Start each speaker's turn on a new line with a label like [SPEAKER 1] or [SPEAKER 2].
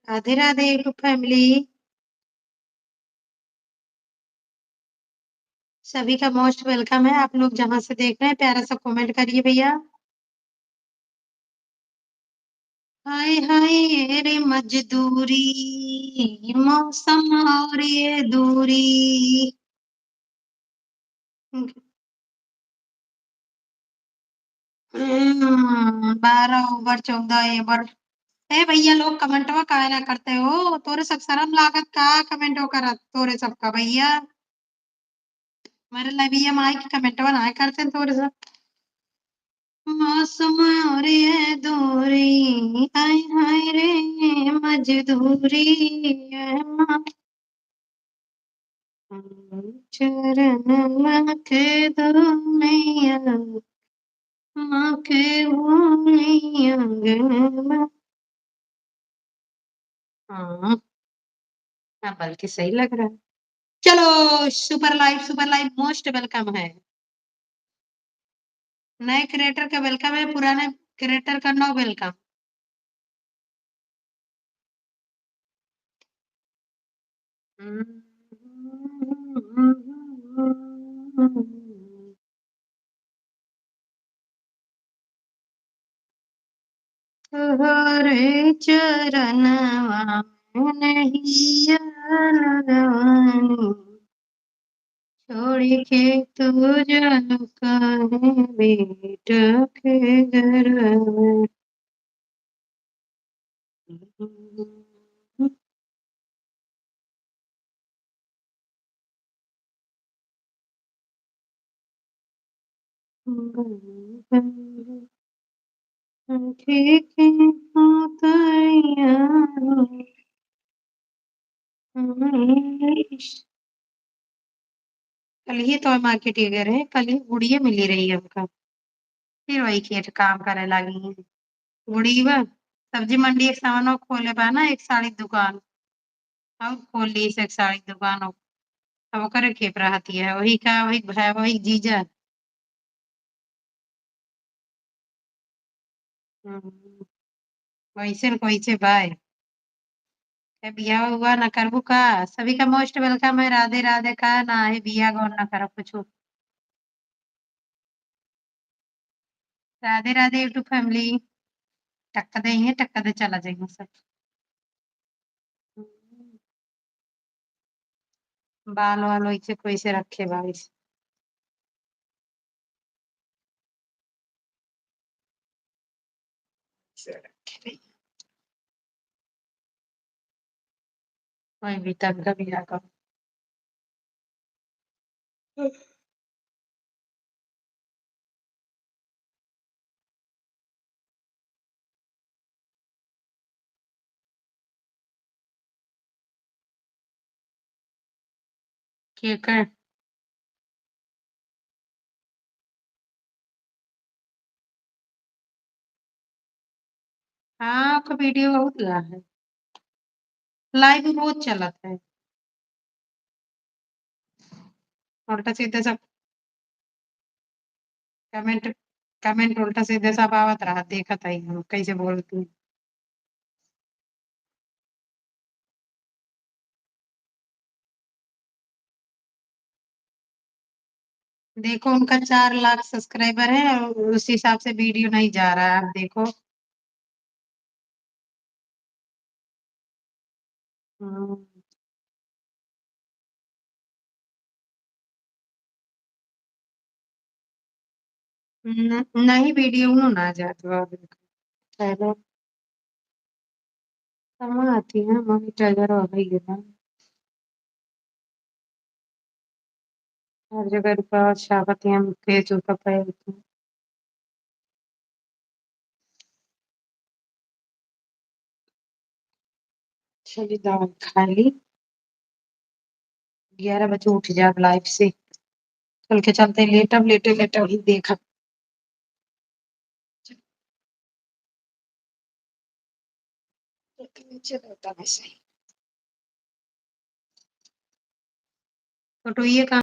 [SPEAKER 1] Radhe Radhe YouTube family. सभी का most welcome है। आप लोग जहां से देख रहे हैं प्यारा सा कमेंट करिए भैया। हाय हाय रे मजदूरी, मौसम और ये दूरी। 12 ओवर 14 ओवर। ए भैया लोग कमेंटवा काहे ना करते हो? तोरे सब शर्म लागत का कमेंटो करत तोरे सबका भैया। मेरे लविया माई की कमेंटवा ना करते तोरे सब। मौसम और ये दूरी, हाय हाय रे मजदूरी। चरण के दुनिया माँ के भूमि अंगन। हाँ, बल्कि सही लग रहा है। चलो सुपर लाइव मोस्ट वेलकम है। नए क्रिएटर का वेलकम है, पुराने क्रिएटर का नो वेलकम। तोहरे चरणवा में नहिया लगवानी, छोड़ के तू जल काहे बेटा के घर में। ठीक कल ही तो मार्केट गए रहे, कल ही गुड़िया मिली रही है हमका। फिर वही खेत काम करे लगी है। गुड़ीवा सब्जी मंडी एक सामान खोले बा ना, एक साड़ी दुकान। अब खोल ली से एक साड़ी दुकान। अब ओकरे खेप रहती है, वही का वही भाई वही जीजा। वैसे न वैसे बाय बिया हुआ ना करबू का। सभी का मोस्ट वेलकम है। राधे राधे का ना है बिया गौन ना करो कुछ। Radhe Radhe YouTube family. टक्का देंगे टक्का दे चला जाएंगे सब। बाल वाल वैसे कैसे रखे भाई। वही भी तब का बिया का केक है। हाँ का वीडियो बहुत ला है। लाइव भी बहुत चलत है। उल्टा सीधे सब कमेंट कमेंट उल्टा सीधे सब आवत रहा, देखत है हम कैसे बोलती हैं। देखो उनका 4 लाख सब्सक्राइबर है और उस हिसाब से वीडियो नहीं जा रहा है, आप देखो। हम्म, नहीं वीडियो ना जात बा पहले। कहाँ आती है मॉनिटाइजर हो गई है। हर जगह रुपया छापती हैं फेसबुक पे। चलिए दाल खा ली। 11 बजे उठ जाब लाइफ से। कल के चलते लेटब लेटे लेटे ही देखा। नीचे रहता है सही। फोटो ये